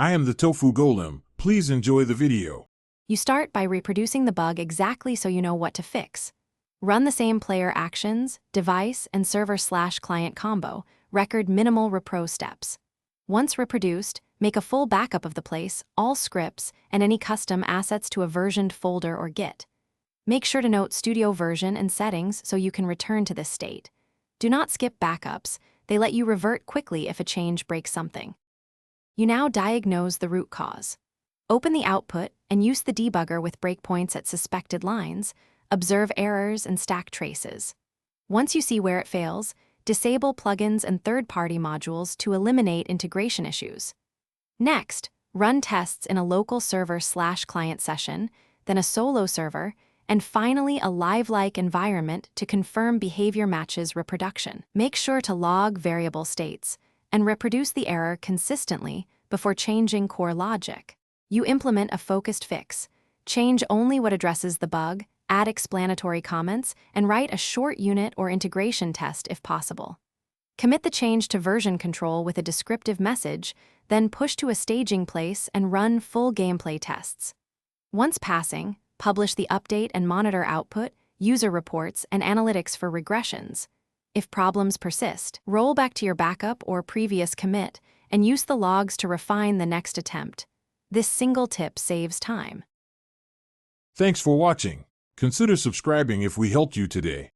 I am the Tofu Golem. Please enjoy the video. You start by reproducing the bug exactly so you know what to fix. Run the same player actions, device, and server/client combo, record minimal repro steps. Once reproduced, make a full backup of the place, all scripts, and any custom assets to a versioned folder or Git. Make sure to note studio version and settings so you can return to this state. Do not skip backups. They let you revert quickly if a change breaks something. You now diagnose the root cause. Open the output and use the debugger with breakpoints at suspected lines, observe errors and stack traces. Once you see where it fails, disable plugins and third-party modules to eliminate integration issues. Next, run tests in a local server/client session, then a solo server, and finally a live-like environment to confirm behavior matches reproduction. Make sure to log variable states and reproduce the error consistently before changing core logic. You implement a focused fix. Change only what addresses the bug, add explanatory comments, and write a short unit or integration test if possible. Commit the change to version control with a descriptive message, then push to a staging place and run full gameplay tests. Once passing, publish the update and monitor output, user reports, and analytics for regressions. If problems persist, roll back to your backup or previous commit and use the logs to refine the next attempt. This single tip saves time. Thanks for watching. Consider subscribing if we helped you today.